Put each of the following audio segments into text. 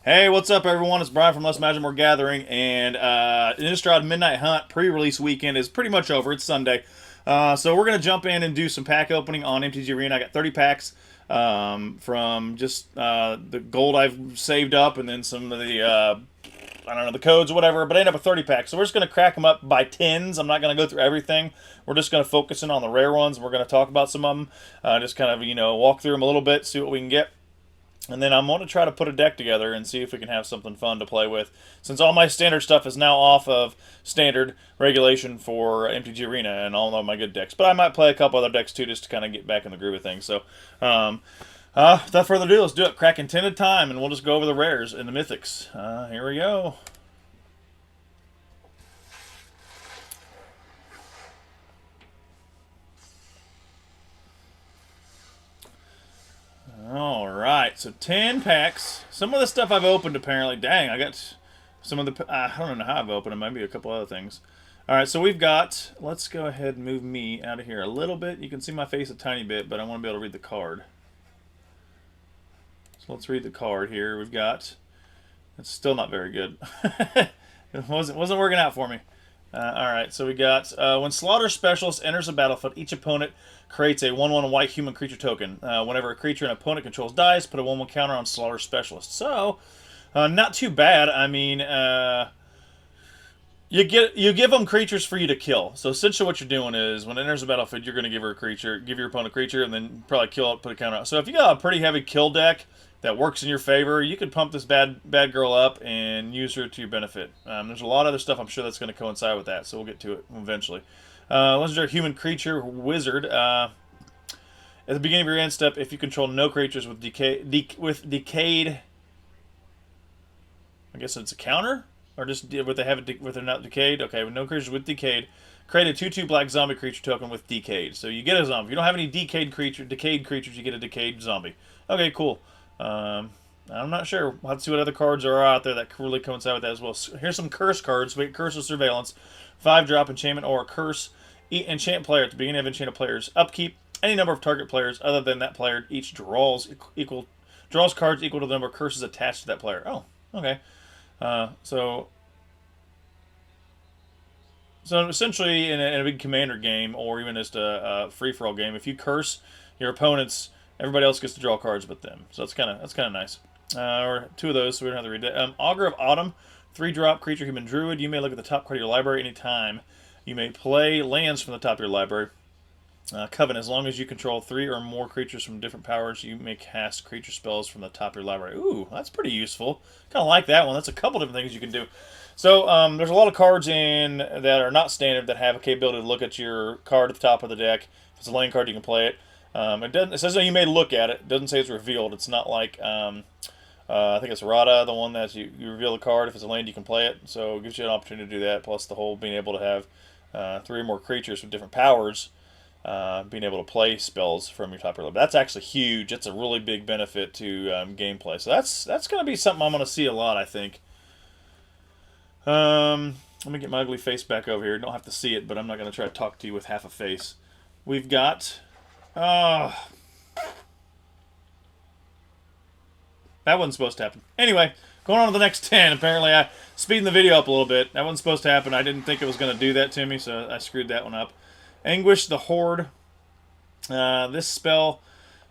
Hey, what's up, everyone? It's Brian from Less Magic More Gathering, and Innistrad Midnight Hunt pre-release weekend is pretty much over. It's Sunday, so we're gonna jump in and do some pack opening on MTG Arena. I got 30 packs from just the gold I've saved up, and then some of the I don't know the codes or whatever. But I end up with 30 packs, so we're just gonna crack them up by tens. I'm not gonna go through everything. We're just gonna focus in on the rare ones, and we're gonna talk about some of them. Just kind of walk through them a little bit, see what we can get. And then I'm going to try to put a deck together and see if we can have something fun to play with. Since all my standard stuff is now off of standard regulation for MTG Arena and all of my good decks. But I might play a couple other decks too just to kind of get back in the groove of things. So, without further ado, let's do it. Crack intended time and we'll just go over the rares and the mythics. Here we go. Alright, so 10 packs. Some of the stuff I've opened apparently. Dang, I got some of the... I don't know how I've opened them. Maybe a couple other things. Alright, so we've got... Let's go ahead and move me out of here a little bit. You can see my face a tiny bit, but I want to be able to read the card. So let's read the card here. We've got... It's still not very good. It wasn't working out for me. Alright, so we got, when Slaughter Specialist enters the battlefield, each opponent creates a 1/1 white human creature token. Whenever a creature an opponent controls dies, put a 1/1 counter on Slaughter Specialist. So, not too bad. I mean, you give them creatures for you to kill. So essentially what you're doing is, when it enters the battlefield, you're going to give your opponent a creature, and then probably kill it, put a counter on. So if you got a pretty heavy kill deck that works in your favor, you could pump this bad girl up and use her to your benefit. There's a lot of other stuff I'm sure that's going to coincide with that, so we'll get to it eventually. Legendary Human Creature Wizard. At the beginning of your end step, if you control no creatures with decayed, I guess it's a counter, or just would they have it with they're not decayed? Okay, with no creatures with decayed, create a 2/2 black zombie creature token with decayed. So you get a zombie. If you don't have any decayed creatures, you get a decayed zombie. Okay, cool. I'm not sure. We'll have to see what other cards are out there that really coincide with that as well. So here's some curse cards. Wait, Curse of Surveillance. 5-drop enchantment or curse. Enchant player at the beginning of enchanted player's upkeep. Any number of target players other than that player each draws cards equal to the number of curses attached to that player. Oh, okay. So essentially, in a big commander game, or even just a free-for-all game, if you curse your opponents, everybody else gets to draw cards but them. So that's kind of nice. Or two of those, so we don't have to read that. Augur of Autumn, 3-drop creature human druid. You may look at the top card of your library anytime. You may play lands from the top of your library. Coven, as long as you control 3 or more creatures from different powers, you may cast creature spells from the top of your library. Ooh, that's pretty useful. Kind of like that one. That's a couple different things you can do. So there's a lot of cards in that are not standard that have a capability to look at your card at the top of the deck. If it's a land card, you can play it. It says that you may look at it. It doesn't say it's revealed. It's not like, I think it's Rada, the one that you reveal the card. If it's a land, you can play it. So it gives you an opportunity to do that. Plus the whole being able to have 3 or more creatures with different powers, being able to play spells from your top of your library. That's actually huge. It's a really big benefit to gameplay. So that's going to be something I'm going to see a lot, I think. Let me get my ugly face back over here. You don't have to see it, but I'm not going to try to talk to you with half a face. We've got... that wasn't supposed to happen. Anyway, going on to the next 10. Apparently, I speeding the video up a little bit. That wasn't supposed to happen. I didn't think it was going to do that to me, so I screwed that one up. Anguish the Horde. This spell,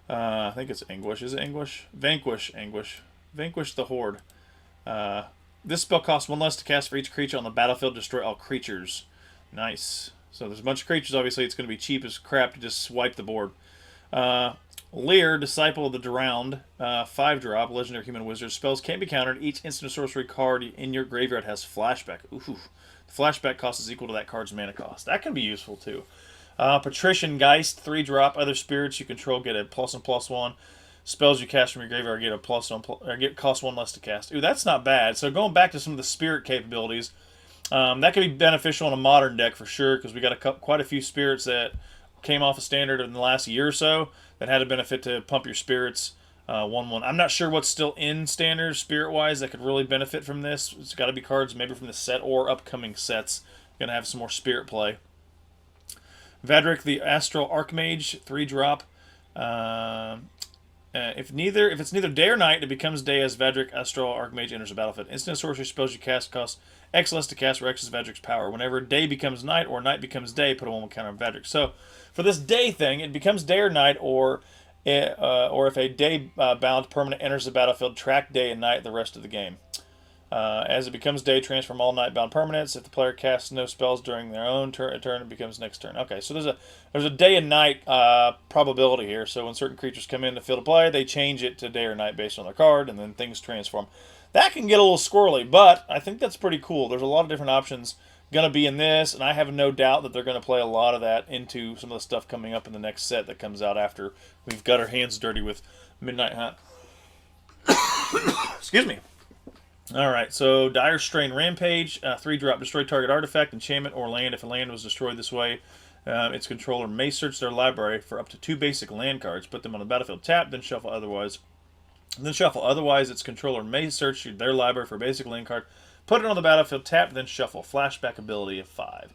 I think it's Anguish. Is it Anguish? Vanquish Anguish. Vanquish the Horde. This spell costs 1 less to cast for each creature on the battlefield. Destroy all creatures. Nice. So there's a bunch of creatures. Obviously, it's going to be cheap as crap to just swipe the board. Lear, Disciple of the Drowned, 5-drop, Legendary Human Wizard. Spells can't be countered. Each instant sorcery card in your graveyard has flashback. Ooh. The flashback cost is equal to that card's mana cost. That can be useful, too. Patrician Geist, 3-drop. Other spirits you control get a +1/+1. Spells you cast from your graveyard get a +1, or cost 1 less to cast. Ooh, that's not bad. So going back to some of the spirit capabilities, that could be beneficial in a modern deck for sure, because we got quite a few spirits that came off a standard in the last year or so that had a benefit to pump your spirits 1/1. I'm not sure what's still in standard spirit-wise that could really benefit from this. It's got to be cards maybe from the set or upcoming sets. Going to have some more spirit play. Vadrik the Astral Archmage, 3-drop. if it's neither day or night, it becomes day as Vadrik Astral Archmage enters the battlefield. Instant sorcery spells you cast cost X less to cast, where X is Vadrik's power. Whenever day becomes night or night becomes day, put a 1/1 counter on Vadrik. So for this day thing, it becomes day or night, or if a day bound permanent enters the battlefield, track day and night the rest of the game. As it becomes day, transform all night-bound permanents. If the player casts no spells during their own turn, it becomes next turn. Okay, so there's a day and night probability here. So when certain creatures come in the field of play, they change it to day or night based on their card, and then things transform. That can get a little squirrely, but I think that's pretty cool. There's a lot of different options going to be in this, and I have no doubt that they're going to play a lot of that into some of the stuff coming up in the next set that comes out after we've got our hands dirty with Midnight Hunt. Excuse me. Alright, so Dire Strain Rampage, 3-drop, destroy target artifact, enchantment, or land. If a land was destroyed this way, its controller may search their library for up to 2 basic land cards, put them on the battlefield tapped, then shuffle otherwise. Otherwise, its controller may search their library for a basic land card, put it on the battlefield tapped, then shuffle. Flashback ability of 5.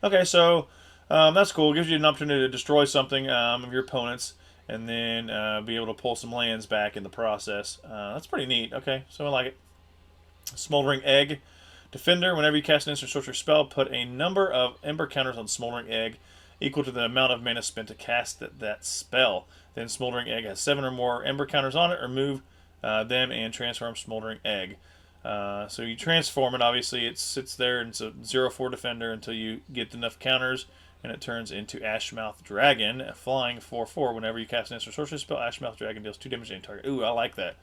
Okay, so that's cool. It gives you an opportunity to destroy something of your opponent's, and then be able to pull some lands back in the process. That's pretty neat. Okay, so I like it. Smoldering Egg. Defender, whenever you cast an instant sorcery spell, put a number of Ember counters on Smoldering Egg equal to the amount of mana spent to cast that spell. Then Smoldering Egg has 7 or more Ember counters on it, remove them and transform Smoldering Egg. So you transform it, obviously it sits there and it's a 0/4 defender until you get enough counters, and it turns into Ashmouth Dragon, a flying 4/4. Whenever you cast an instant sorcery spell, Ashmouth Dragon deals 2 damage to any target. Ooh, I like that.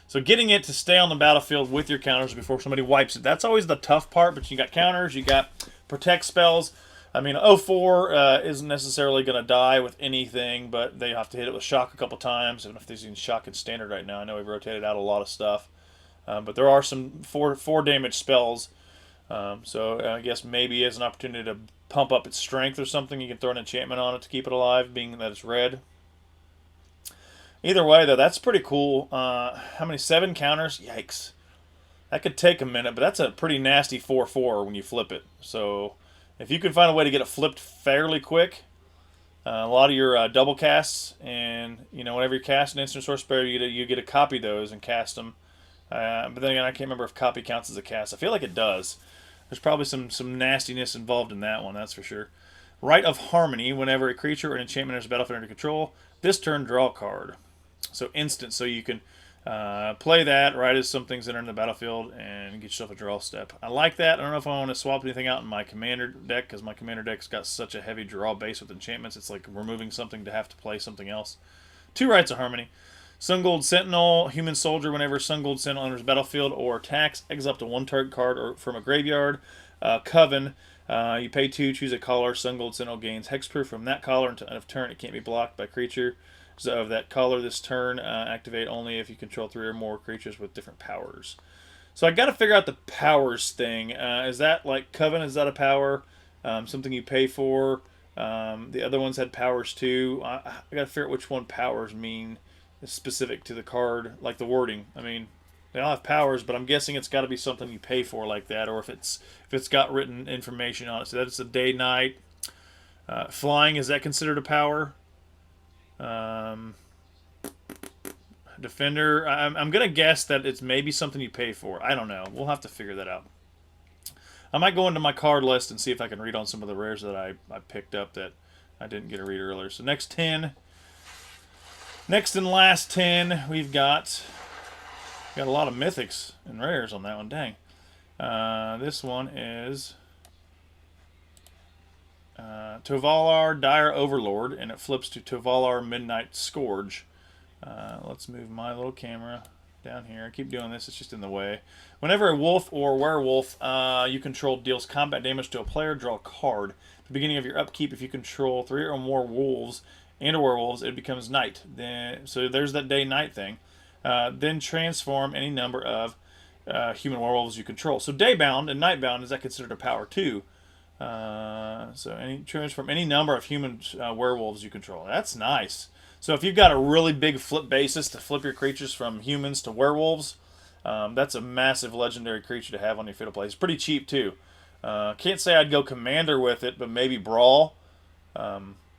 So getting it to stay on the battlefield with your counters before somebody wipes it, that's always the tough part, but you got counters, you got protect spells. I mean, 0/4 isn't necessarily going to die with anything, but they have to hit it with shock a couple times. I don't know if there's even shock in standard right now. I know we've rotated out a lot of stuff. But there are some 4 damage spells. So I guess maybe as an opportunity to pump up its strength or something, you can throw an enchantment on it to keep it alive, being that it's red. Either way, though, that's pretty cool. How many? 7 counters? Yikes. That could take a minute, but that's a pretty nasty 4/4 when you flip it. So if you can find a way to get it flipped fairly quick, a lot of your double casts, and whenever you cast an instant source spell, you get to copy those and cast them. But then again, I can't remember if copy counts as a cast. I feel like it does. There's probably some nastiness involved in that one, that's for sure. Rite of Harmony. Whenever a creature or an enchantment enters a battlefield under control, this turn draw a card. So instant, so you can play that right as something's entering the battlefield and get yourself a draw step. I like that. I don't know if I want to swap anything out in my commander deck, because my commander deck's got such a heavy draw base with enchantments. It's like removing something to have to play something else. 2 Rites of Harmony. Sungold Sentinel, Human Soldier. Whenever Sungold Sentinel enters the battlefield or attacks, exile up to 1 target card or from a graveyard. Coven. You pay 2, choose a color. Sungold Sentinel gains hexproof from that color until end of turn. It can't be blocked by creature of that color this turn. Activate only if you control 3 or more creatures with different powers. So I got to figure out the powers thing. Is that like Coven? Is that a power? Something you pay for? The other ones had powers too. I got to figure out which one powers mean specific to the card, like the wording. I mean, they all have powers, but I'm guessing it's got to be something you pay for like that, or if it's got written information on it. So that's a day night. Flying, is that considered a power? Defender, I'm gonna guess that it's maybe something you pay for. I don't know. We'll have to figure that out. I might go into my card list and see if I can read on some of the rares that I picked up that I didn't get to read earlier. So next 10. Next and last 10, we've got a lot of mythics and rares on that one. Dang. This one is Tovalar Dire Overlord, and it flips to Tovalar Midnight Scourge. Let's move my little camera down here. I keep doing this, it's just in the way. Whenever a wolf or werewolf you control deals combat damage to a player, draw a card. At the beginning of your upkeep, if you control 3 or more wolves and werewolves, it becomes night. So there's that day-night thing. Then transform any number of human werewolves you control. So day-bound and night-bound, is that considered a power too? So transform any number of human werewolves you control. That's nice. So if you've got a really big flip basis to flip your creatures from humans to werewolves, that's a massive legendary creature to have on your field of play. It's pretty cheap too. Can't say I'd go commander with it, but maybe brawl.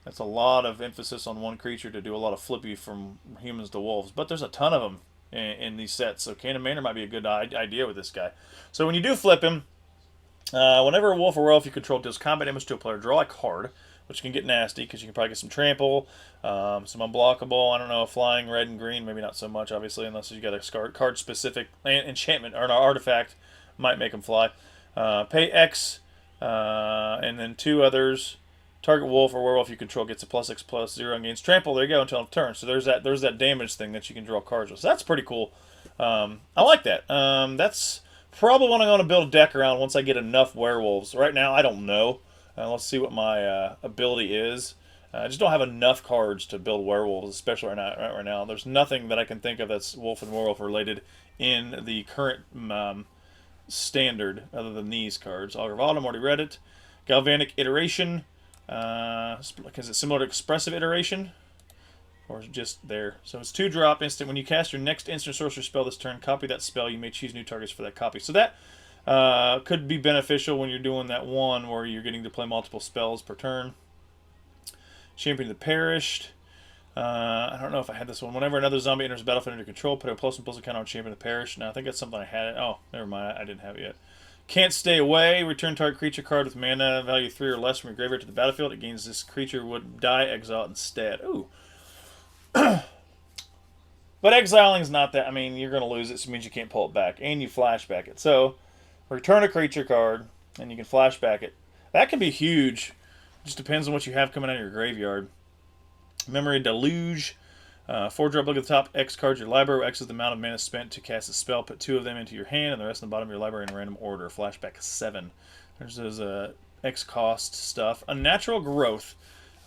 That's a lot of emphasis on one creature to do a lot of flippy from humans to wolves. But there's a ton of them in these sets, so Cannon Manor might be a good idea with this guy. So when you do flip him, whenever a wolf or werewolf you control deals combat damage to a player, draw a card, which can get nasty because you can probably get some trample, some unblockable. I don't know, flying red and green, maybe not so much, obviously, unless you got a card specific enchantment or an artifact might make them fly. Pay X, and then 2 others. Target wolf or werewolf you control gets a +X/+0 and gains trample. There you go until turn. So there's that damage thing that you can draw cards with. So that's pretty cool. I like that. That's probably what I'm going to build a deck around once I get enough werewolves. Right now, I don't know. Let's see what my ability is. I just don't have enough cards to build werewolves, especially right now. There's nothing that I can think of that's wolf and werewolf related in the current standard other than these cards. Augur of Autumn, already read it. Galvanic Iteration. Is it similar to Expressive Iteration? Or is it just there? So it's 2-drop instant. When you cast your next instant sorcery spell this turn, copy that spell. You may choose new targets for that copy. So that could be beneficial when you're doing that one where you're getting to play multiple spells per turn. Champion of the Perished. I don't know if I had this one. Whenever another zombie enters the battlefield under control, put a +1/+1 counter on Champion of the Perished. Now I think that's something I had. Oh, never mind. I didn't have it yet. Can't Stay Away. Return target creature card with mana value 3 or less from your graveyard to the battlefield. It gains this creature would die, exile it instead. Ooh. But exiling is not that. I mean, you're going to lose it, so it means you can't pull it back. And you flashback it. So, return a creature card, and you can flashback it. That can be huge. Just depends on what you have coming out of your graveyard. Memory Deluge. 4-drop, look at the top. X cards your library. X is the amount of mana spent to cast a spell. Put 2 of them into your hand, and the rest in the bottom of your library in random order. Flashback 7. There's those X cost stuff. Unnatural Growth.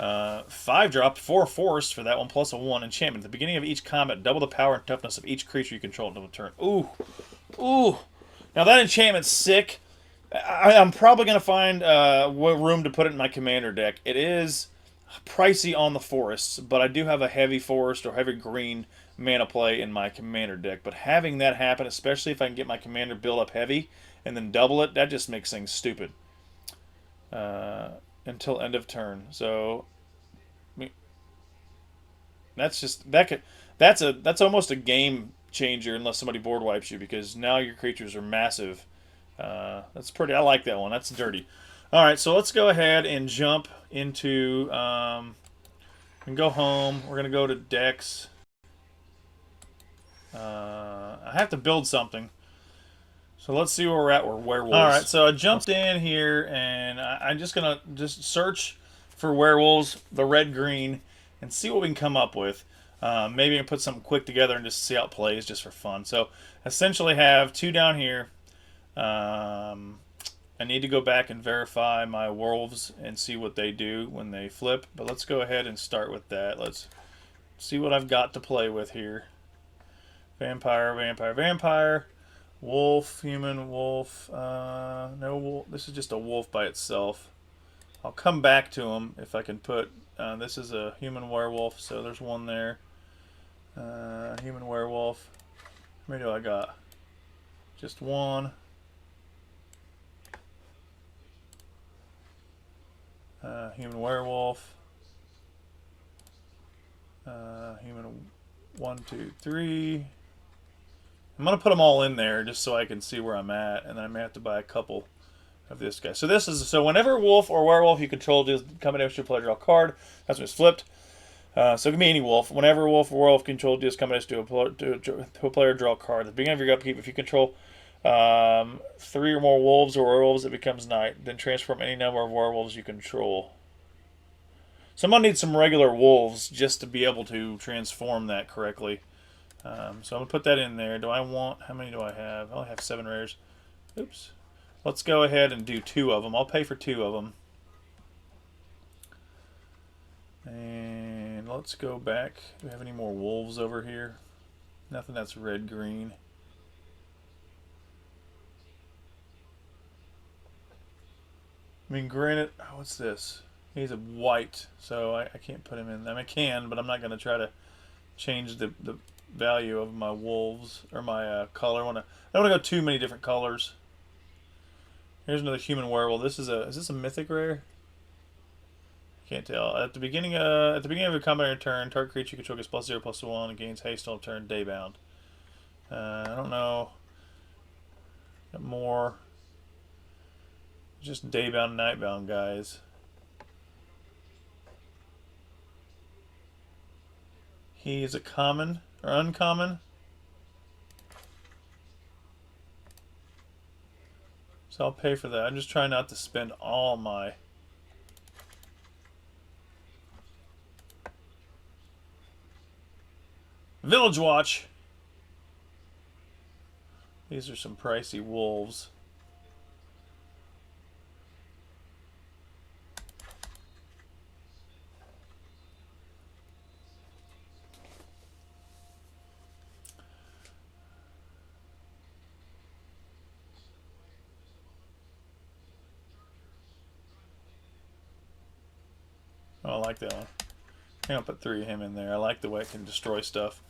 5-drop, 4 force for that one, plus a 1 enchantment. At the beginning of each combat, double the power and toughness of each creature you control until the turn. Ooh. Ooh. Now that enchantment's sick. I'm probably going to find room to put it in my commander deck. It is pricey on the forests, but I do have a heavy forest or heavy green mana play in my commander deck. But having that happen, especially if I can get my commander build up heavy and then double it, that just makes things stupid. Until end of turn. So I mean, that's almost a game changer unless somebody board wipes you, because now your creatures are massive. That's pretty. I like that one. That's dirty. All right, so let's go ahead and jump into and go home. We're gonna go to decks. I have to build something. So let's see where we're at. We're werewolves. All right, so I jumped in here, and I'm just gonna search for werewolves, the red-green, and see what we can come up with. Maybe I can put something quick together and just see how it plays, just for fun. So essentially, have 2 down here. I need to go back and verify my wolves and see what they do when they flip. But let's go ahead and start with that. Let's see what I've got to play with here. Vampire, vampire, vampire. Wolf, human, wolf. No wolf. This is just a wolf by itself. I'll come back to them if I can put. This is a human werewolf, so there's one there. Human werewolf. How many do I got? Just one. Human werewolf. Human 1, 2, 3. I'm going to put them all in there just so I can see where I'm at, and then I may have to buy a couple of this guy. So whenever wolf or werewolf you control does combination player draw a card, that's when it's flipped. So it can be any wolf. Whenever wolf or werewolf control does combination to a player draw a card. At the beginning of your upkeep, if you control 3 or more wolves or werewolves, it becomes night. Then transform any number of werewolves you control. So I'm going to need some regular wolves just to be able to transform that correctly. So I'm going to put that in there. Do I want... How many do I have? I only have 7 rares. Oops. Let's go ahead and do 2 of them. I'll pay for 2 of them. And let's go back. Do we have any more wolves over here? Nothing that's red-green. I mean, granted... Oh, what's this? He's a white, so I can't put him in. I mean, I can, but I'm not going to try to change the value of my wolves or my color. I don't want to go too many different colors. Here's another human werewolf. Is this a mythic rare? Can't tell. At the beginning of a combat turn, target creature you control gets +0/+1 and gains haste on turn. Daybound. I don't know. Got more. Just daybound, nightbound guys. He is a common or uncommon. So I'll pay for that. I'm just trying not to spend all my... Village Watch. These are some pricey wolves. Oh, I like that one. I think I'll put 3 of him in there. I like the way it can destroy stuff.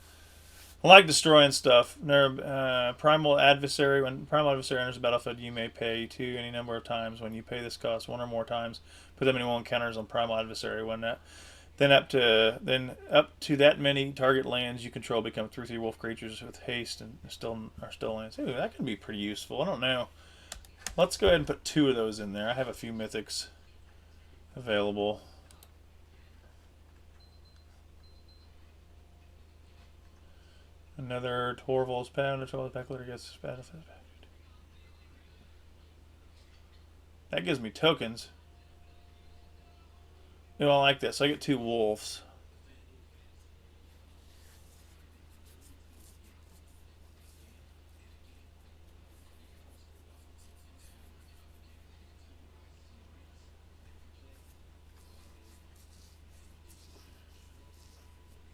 I like destroying stuff. Primal Adversary. When Primal Adversary enters the battlefield, you may pay 2 any number of times. When you pay this cost 1 or more times, put them in 1 counters on Primal Adversary. When that, then up to that many target lands you control become 3/3 wolf creatures with haste and are still lands. Ooh, that can be pretty useful. I don't know. Let's go ahead and put 2 of those in there. I have a few mythics available. Another Torval's Pound. Torval's Backletter gets battlefield. That gives me tokens. I don't like this. So I get 2 wolves.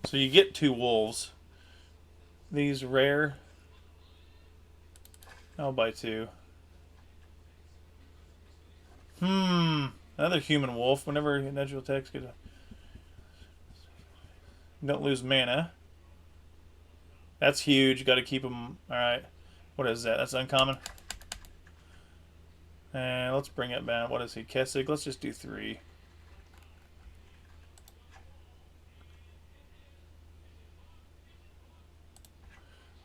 So you get 2 wolves. These rare. I'll buy 2. Another human wolf. Whenever natural attacks get a... Don't lose mana. That's huge. Got to keep them. Alright. What is that? That's uncommon. And let's bring it back. What is he? Kessig. Let's just do 3.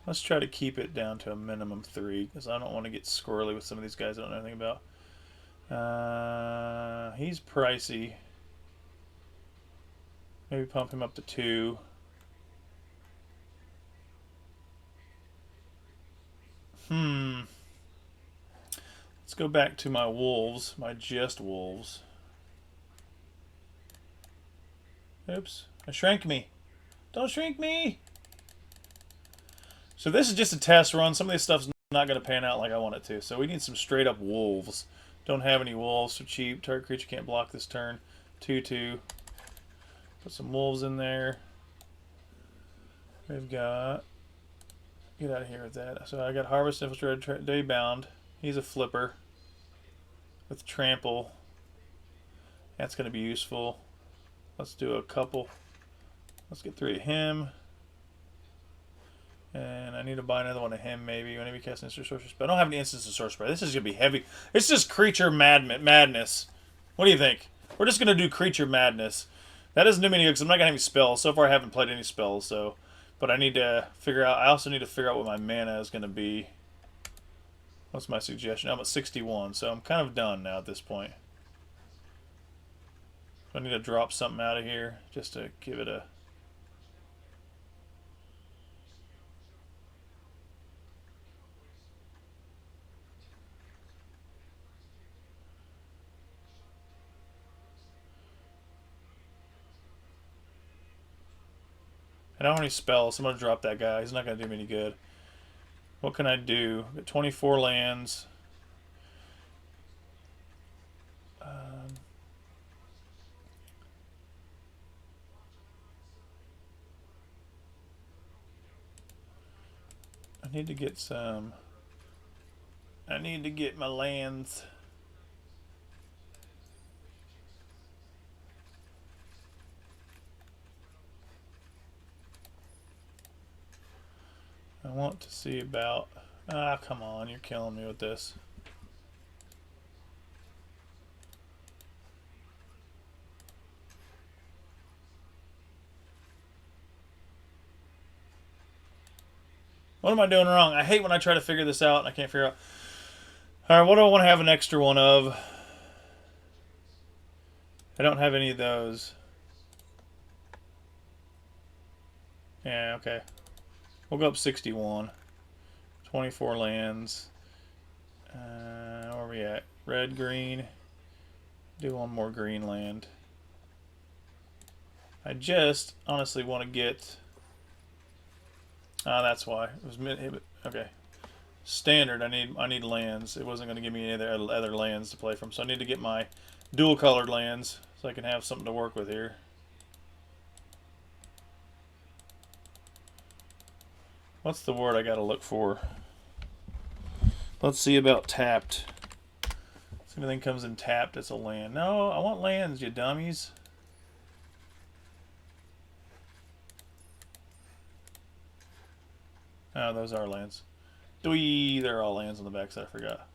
Let's try to keep it down to a minimum 3, because I don't want to get squirrely with some of these guys I don't know anything about. He's pricey. Maybe pump him up to 2. Let's go back to my wolves, my just wolves. Oops, I shrank me. Don't shrink me! So this is just a test run. Some of this stuff's not going to pan out like I want it to. So we need some straight up wolves. Don't have any wolves, so cheap. Target creature can't block this turn. 2/2. Put some wolves in there. We've got... Get out of here with that. So I got Harvest, Infiltrated, Daybound. He's a flipper. With Trample. That's going to be useful. Let's do a couple. Let's get 3 of him. And I need to buy another one of him, maybe. Whenever you cast an instant sorcery spell. I don't have any instants of sorcery spell. This is going to be heavy. It's just creature madness. What do you think? We're just going to do creature madness. That doesn't do me any good because I'm not going to have any spells. So far I haven't played any spells, so... But I need to figure out... I also need to figure out what my mana is going to be. What's my suggestion? I'm at 61, so I'm kind of done now at this point. I need to drop something out of here just to give it a... I don't have any spells, so I'm going to drop that guy. He's not going to do me any good. What can I do? Got 24 lands. I need to get some... I need to get my lands... I want to see about... Ah, come on, you're killing me with this. What am I doing wrong? I hate when I try to figure this out and I can't figure out. Alright, what do I want to have an extra one of? I don't have any of those. Yeah, okay. We'll go up 61. 24 lands. Where are we at? Red, green. Do one more green land. I just honestly want to get... that's why. It was okay. Standard, I need lands. It wasn't going to give me any other lands to play from, so I need to get my dual colored lands so I can have something to work with here. What's the word I got to look for? Let's see about tapped. If anything comes in tapped, it's a land. No, I want lands, you dummies. Oh, those are lands. They're all lands on the back side, I forgot.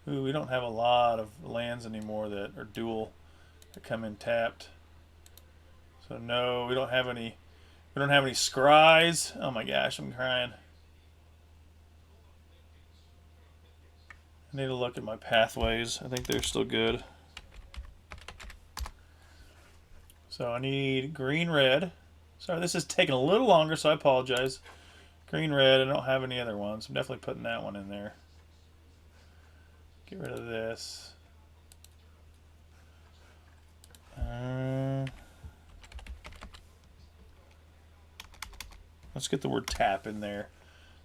Ooh, we don't have a lot of lands anymore that are dual, that come in tapped. So no, we don't have any. We don't have any scries. Oh my gosh, I'm crying. I need to look at my pathways. I think they're still good. So I need green, red. Sorry, this is taking a little longer, so I apologize. Green, red. I don't have any other ones. I'm definitely putting that one in there. Get rid of this. Let's get the word tap in there.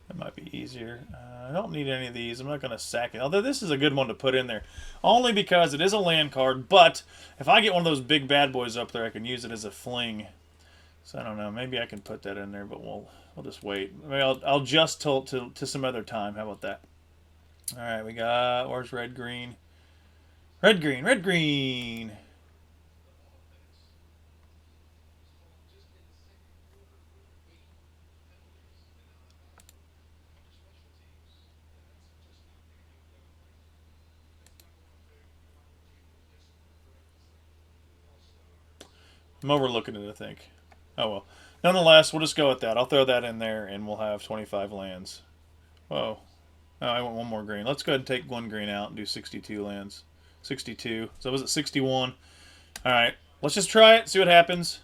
That might be easier. I don't need any of these. I'm not going to sack it. Although this is a good one to put in there. Only because it is a land card. But if I get one of those big bad boys up there, I can use it as a fling. So I don't know. Maybe I can put that in there, but we'll just wait. Maybe I'll adjust to some other time. How about that? All right, we got... Where's red, green? Red, green, red, green. I'm overlooking it, I think. Oh, well. Nonetheless, we'll just go with that. I'll throw that in there, and we'll have 25 lands. Whoa. Oh, I want one more green. Let's go ahead and take one green out and do 62 lands. 62. So was it 61? Alright. Let's just try it, see what happens.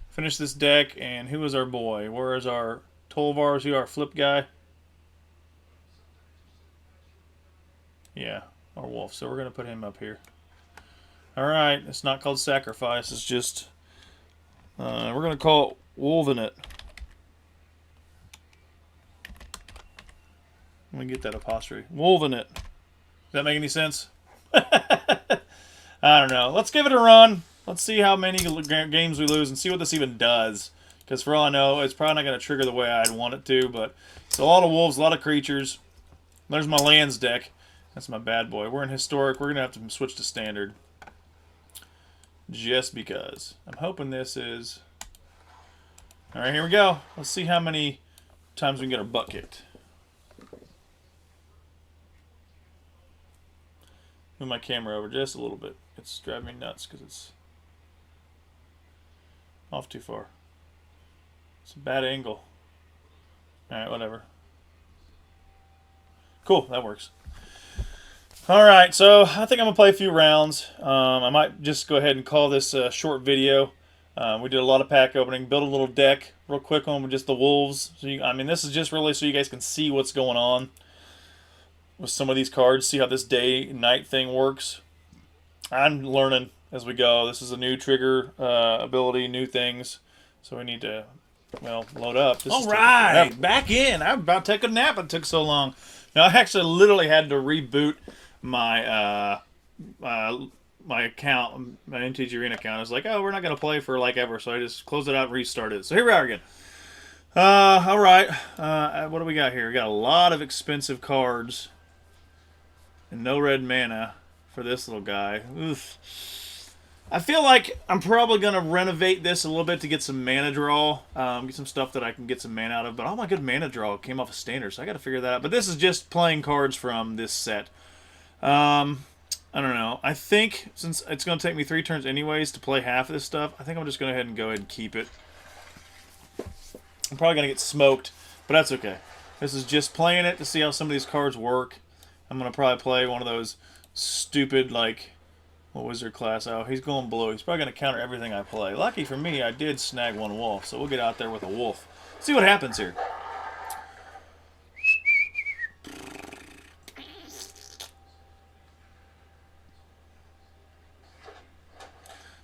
Finish this deck, and who is our boy? Where is our Tolvar? Is he our flip guy? Yeah, our wolf. So we're going to put him up here. Alright, it's not called sacrifice, it's just... we're going to call it wolving it. Let me get that apostrophe. Wolving it. Does that make any sense? I don't know. Let's give it a run. Let's see how many games we lose and see what this even does. Because for all I know, it's probably not going to trigger the way I'd want it to. But it's a lot of wolves, a lot of creatures. There's my lands deck. That's my bad boy. We're in historic. We're going to have to switch to standard. Just because. I'm hoping this is... Alright, here we go. Let's see how many times we can get our butt kicked. Move my camera over just a little bit. It's driving me nuts because it's off too far. It's a bad angle. Alright, whatever. Cool, that works. Alright, so I think I'm going to play a few rounds. I might just go ahead and call this a short video. We did a lot of pack opening. Built a little deck real quick on with just the wolves. So I mean, this is just really so you guys can see what's going on with some of these cards, see how this day-night thing works. I'm learning as we go. This is a new trigger ability, new things. So we need to, well, load up. All right, back in. I'm about to take a nap. It took so long. Now, I actually literally had to reboot my my account, my MTG Arena account. I was like, oh, we're not going to play for like ever. So I just closed it out and restarted it. So here we are again. All right. What do we got here? We got a lot of expensive cards. And no red mana for this little guy. Oof. I feel like I'm probably going to renovate this a little bit to get some mana draw. Get some stuff that I can get some mana out of. But all my good mana draw came off of standard, so I got to figure that out. But this is just playing cards from this set. I don't know. I think since it's going to take me 3 turns anyways to play half of this stuff, I think I'm just going to go ahead and keep it. I'm probably going to get smoked, but that's okay. This is just playing it to see how some of these cards work. I'm going to probably play one of those stupid, like, what wizard class? Oh, he's going blue. He's probably going to counter everything I play. Lucky for me, I did snag one wolf, so we'll get out there with a wolf. See what happens here.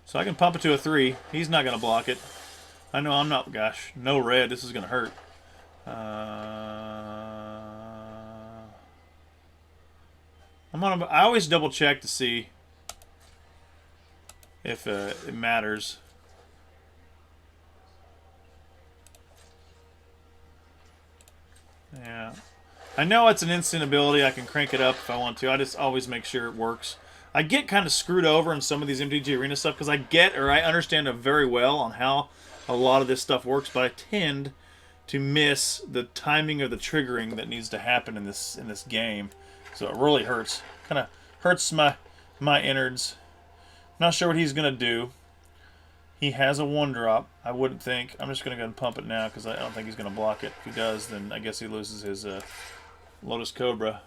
So I can pump it to a 3. He's not going to block it. I know I'm not. Gosh, no red. This is going to hurt. I always double check to see if it matters. Yeah. I know it's an instant ability. I can crank it up if I want to. I just always make sure it works. I get kind of screwed over in some of these MTG Arena stuff because I understand it very well on how a lot of this stuff works, but I tend to miss the timing of the triggering that needs to happen in this game. So it really hurts. Kind of hurts my innards. Not sure what he's going to do. He has a 1-drop. I wouldn't think. I'm just going to go and pump it now because I don't think he's going to block it. If he does, then I guess he loses his Lotus Cobra.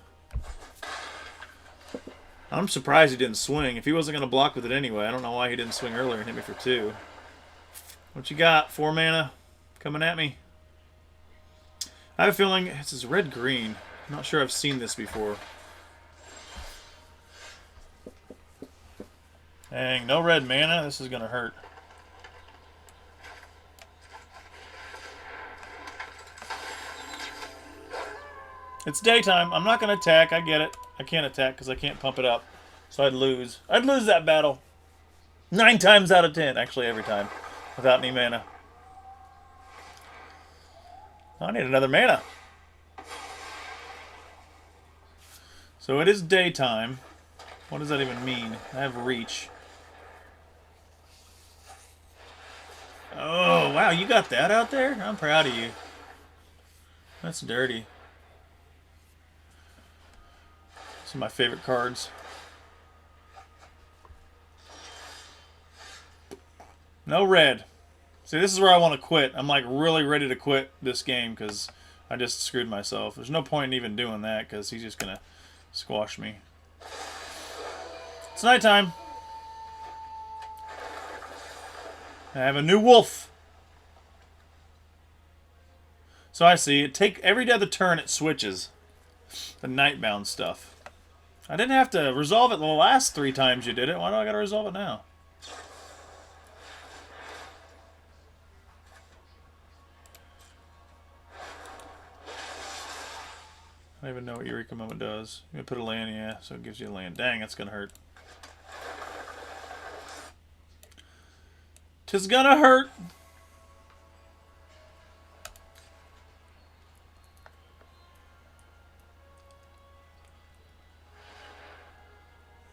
I'm surprised he didn't swing. If he wasn't going to block with it anyway, I don't know why he didn't swing earlier and hit me for 2. What you got? 4 mana coming at me. I have a feeling this is red-green. I'm not sure I've seen this before. Dang, no red mana. This is going to hurt. It's daytime. I'm not going to attack. I get it. I can't attack because I can't pump it up. So I'd lose. I'd lose that battle. 9 times out of 10. Actually, every time. Without any mana. I need another mana. So it is daytime. What does that even mean? I have reach. Oh, wow. You got that out there? I'm proud of you. That's dirty. Some of my favorite cards. No red. See, this is where I want to quit. I'm like really ready to quit this game because I just screwed myself. There's no point in even doing that because he's just going to squash me. It's nighttime. I have a new wolf. So I see. Every other turn it switches. The nightbound stuff. I didn't have to resolve it the last 3 times you did it. Why do I got to resolve it now? I don't even know what Eureka Moment does. You put a land, yeah, so it gives you a land. Dang, that's gonna hurt. 'Tis gonna hurt.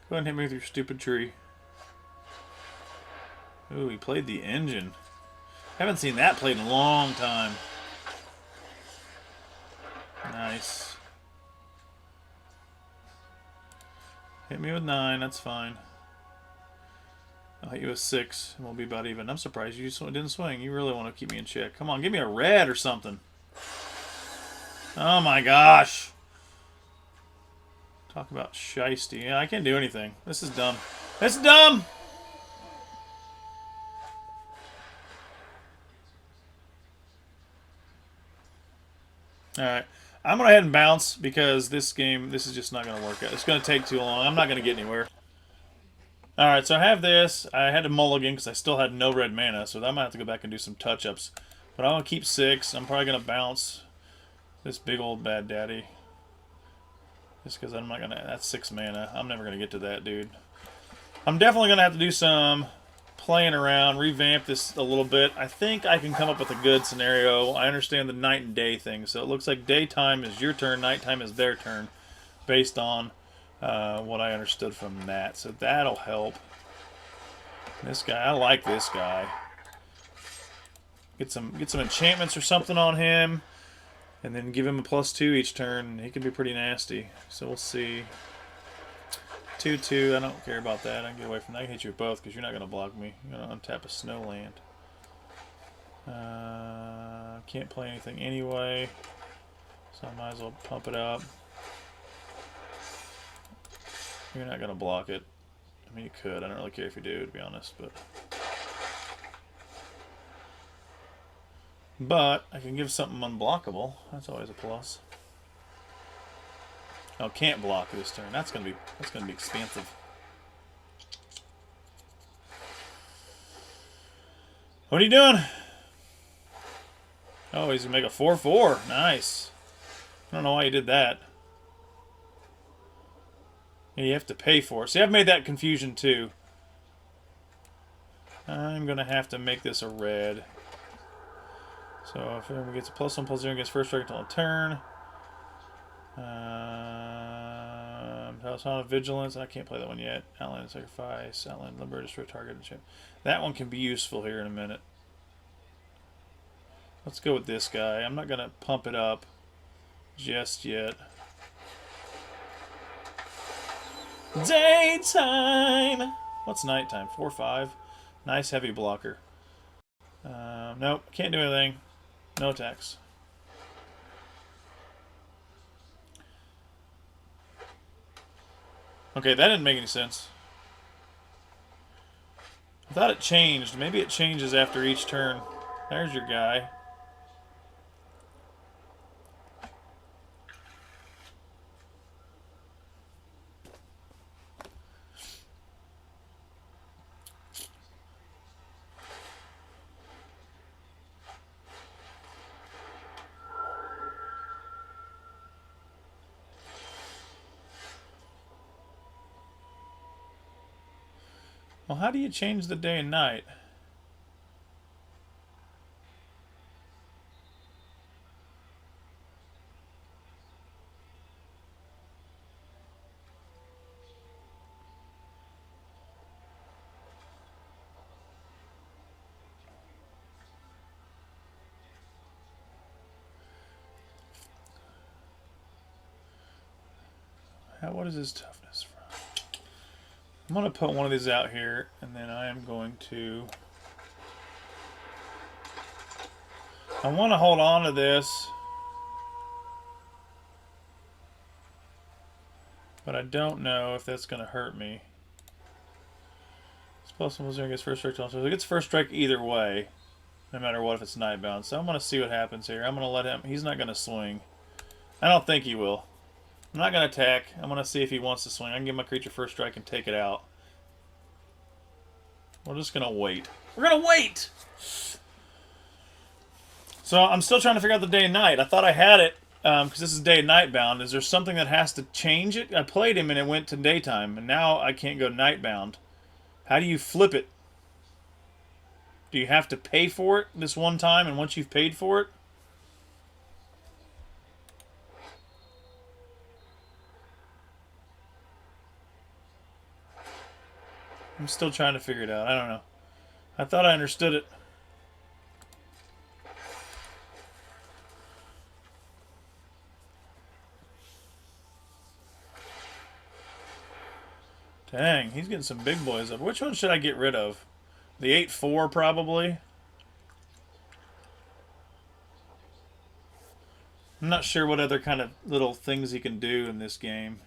Go ahead and hit me with your stupid tree. Ooh, he played the engine. Haven't seen that played in a long time. Nice. Hit me with 9, that's fine. I'll hit you with 6, and we'll be about even. I'm surprised you didn't swing. You really want to keep me in check. Come on, give me a red or something. Oh my gosh. Talk about shiesty. Yeah, I can't do anything. This is dumb. This is dumb! Alright. I'm going to head and bounce because this is just not going to work out. It's going to take too long. I'm not going to get anywhere. Alright, so I have this. I had to mulligan because I still had no red mana, so I might have to go back and do some touch-ups. But I'm going to keep 6. I'm probably going to bounce this big old bad daddy. Just because I'm not going to... That's 6 mana. I'm never going to get to that, dude. I'm definitely going to have to do some playing around, revamp this a little bit. I think I can come up with a good scenario. I understand the night and day thing, so it looks like daytime is your turn, nighttime is their turn, based on what I understood from that. So that'll help. This guy, I like this guy. Get some enchantments or something on him, and then give him a +2 each turn. He can be pretty nasty. So we'll see. 2/2. I don't care about that. I can get away from that. I can hit you with both because you're not going to block me. You're going to untap a snow land. Can't play anything anyway, so I might as well pump it up. You're not going to block it. I mean, you could. I don't really care if you do, to be honest, but I can give something unblockable. That's always a plus. Oh, can't block this turn. That's gonna be expansive. What are you doing? Oh, he's gonna make a 4/4. Nice. I don't know why you did that. Yeah, you have to pay for it. See, I've made that confusion too. I'm gonna have to make this a red. So if it gets a +1/+0 against first strike until a turn. House of Vigilance. I can't play that one yet. Outland Sacrifice. Outland Lumber. Destroy target. That one can be useful here in a minute. Let's go with this guy. I'm not going to pump it up just yet. Daytime! What's nighttime? 4/5. Nice heavy blocker. Nope. Can't do anything. No attacks. Okay, that didn't make any sense. I thought it changed. Maybe it changes after each turn. There's your guy. Well, how do you change the day and night? What is his toughness from? I'm going to put one of these out here, and then I am going to... I want to hold on to this, but I don't know if that's going to hurt me. It's possible he gets first strike. So it gets first strike either way, no matter what if it's nightbound. So I'm going to see what happens here. I'm going to let him... He's not going to swing. I don't think he will. I'm not going to attack. I'm going to see if he wants to swing. I can give my creature first strike and take it out. We're just going to wait. We're going to wait! So I'm still trying to figure out the day and night. I thought I had it, because this is day and night bound. Is there something that has to change it? I played him and it went to daytime, and now I can't go night bound. How do you flip it? Do you have to pay for it this one time, and once you've paid for it? I'm still trying to figure it out. I don't know. I thought I understood it. Dang, he's getting some big boys up. Which one should I get rid of? The 8/4 probably. I'm not sure what other kind of little things he can do in this game.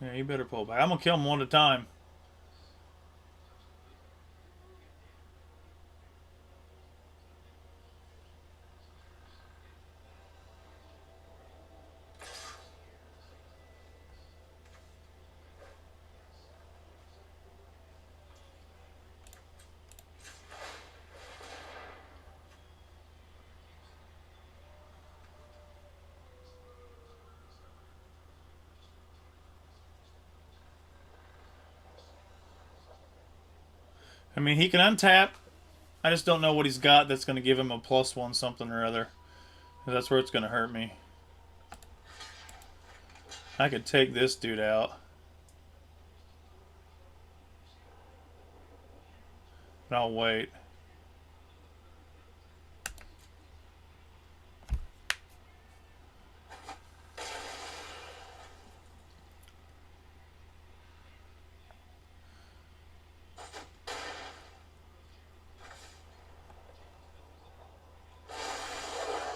Yeah, you better pull back. I'm going to kill him one at a time. I mean, he can untap. I just don't know what he's got that's going to give him a +1 something or other. That's where it's going to hurt me. I could take this dude out. But I'll wait.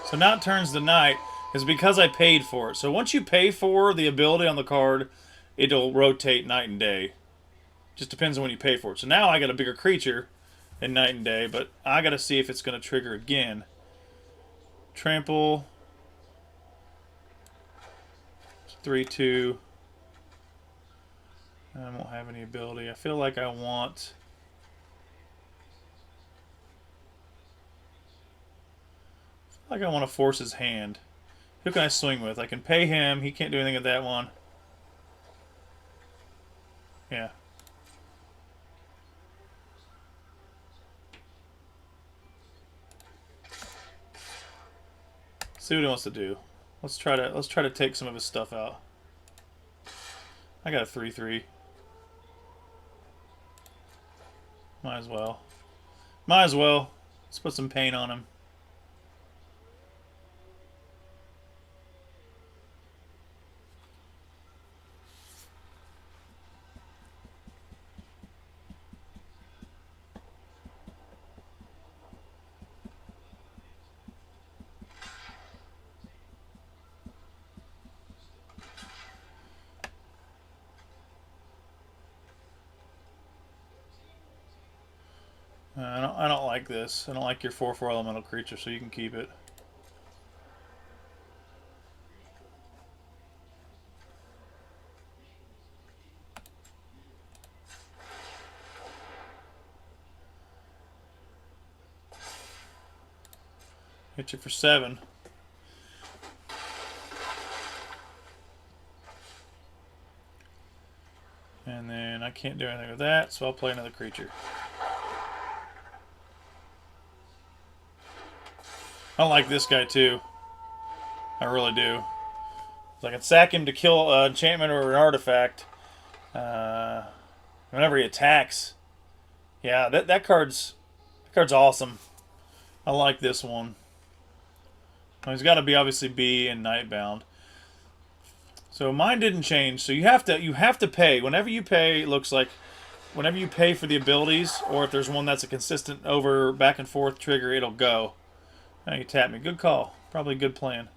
So now it turns to night. Is because I paid for it. So once you pay for the ability on the card, it'll rotate night and day. Just depends on when you pay for it. So now I got a bigger creature in night and day, but I got to see if it's going to trigger again. Trample. 3/2. I won't have any ability. I feel like I want... I want to force his hand. Who can I swing with? I can pay him. He can't do anything with that one. Yeah. See what he wants to do. Let's try to take some of his stuff out. I got a 3/3. Might as well. Might as well. Let's put some paint on him. I don't like this. I don't like your 4/4 elemental creature, so you can keep it. Hit you for 7. And then I can't do anything with that, so I'll play another creature. I like this guy too. I really do. So I can sack him to kill an enchantment or an artifact. Whenever he attacks. Yeah, that card's awesome. I like this one. Well, he's got to be obviously B and Nightbound. So mine didn't change. So you have to pay. Whenever you pay, it looks like whenever you pay for the abilities, or if there's one that's a consistent over back and forth trigger, it'll go. Now you tap me. Good call. Probably a good plan.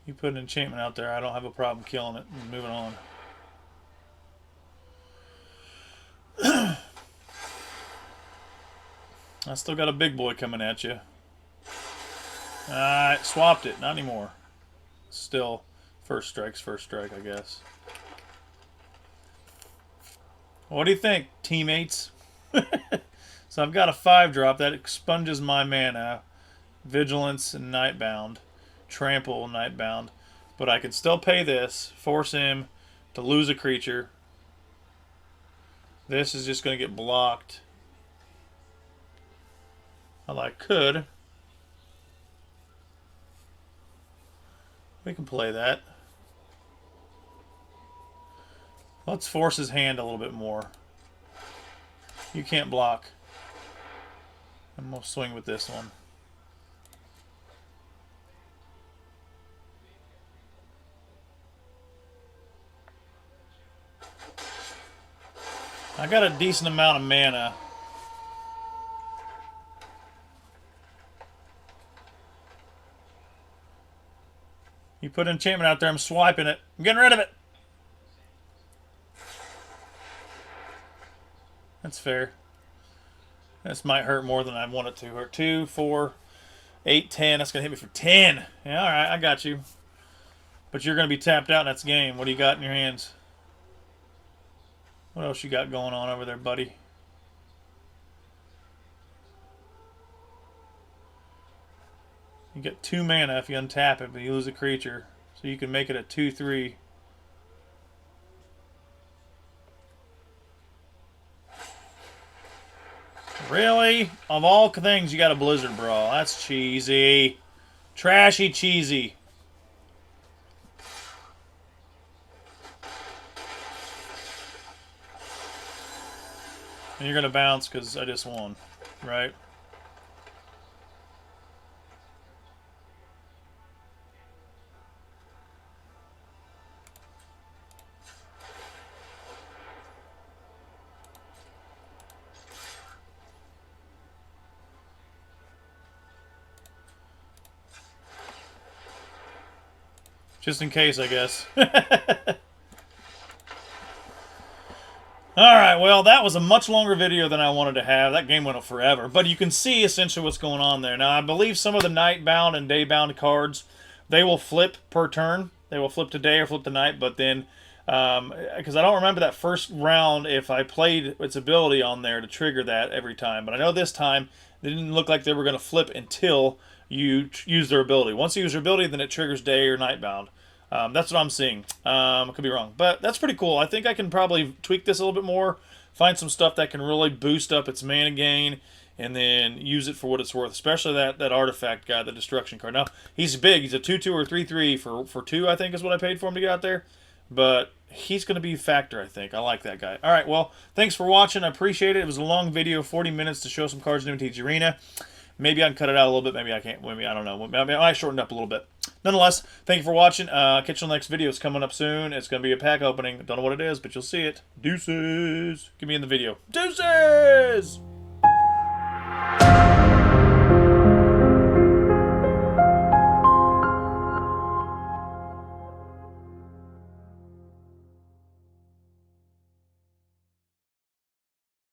You put an enchantment out there, I don't have a problem killing it and moving on. I still got a big boy coming at you. I swapped it. Not anymore. Still, first strike, I guess. What do you think, teammates? So I've got a 5-drop that expunges my mana. Vigilance and Nightbound. Trample, Nightbound. But I can still pay this. Force him to lose a creature. This is just going to get blocked. Well, I could. We can play that. Let's force his hand a little bit more. You can't block. I'm going to swing with this one. I got a decent amount of mana. You put an enchantment out there, I'm swiping it. I'm getting rid of it. That's fair. This might hurt more than I want it to. Hurt 2, 4, 8, 10. That's going to hit me for 10. Yeah, alright, I got you. But you're going to be tapped out in that game. What do you got in your hands? What else you got going on over there, buddy? You get 2 mana if you untap it, but you lose a creature. So you can make it a 2/3. Really? Of all things, you got a Blizzard Brawl. That's cheesy. Trashy cheesy. And you're going to bounce because I just won, right? Just in case, I guess. Alright, well, that was a much longer video than I wanted to have. That game went up forever. But you can see essentially what's going on there. Now, I believe some of the night-bound and day-bound cards, they will flip per turn. They will flip to day or flip to night, but then... because I don't remember that first round if I played its ability on there to trigger that every time. But I know this time, they didn't look like they were going to flip until you use their ability. Once you use their ability, then it triggers day or night-bound. That's what I'm seeing. I could be wrong. But that's pretty cool. I think I can probably tweak this a little bit more, find some stuff that can really boost up its mana gain, and then use it for what it's worth, especially that artifact guy, the destruction card. Now, he's big. He's a 2/2 or 3/3 for 2, I think is what I paid for him to get out there. But he's going to be a factor, I think. I like that guy. All right, well, thanks for watching. I appreciate it. It was a long video, 40 minutes to show some cards in MTG Arena. Maybe I can cut it out a little bit. Maybe I can't. Maybe I don't know. Maybe I shortened up a little bit. Nonetheless, thank you for watching. Catch you on the next video. It's coming up soon. It's going to be a pack opening. Don't know what it is, but you'll see it. Deuces. Give me in the video. Deuces!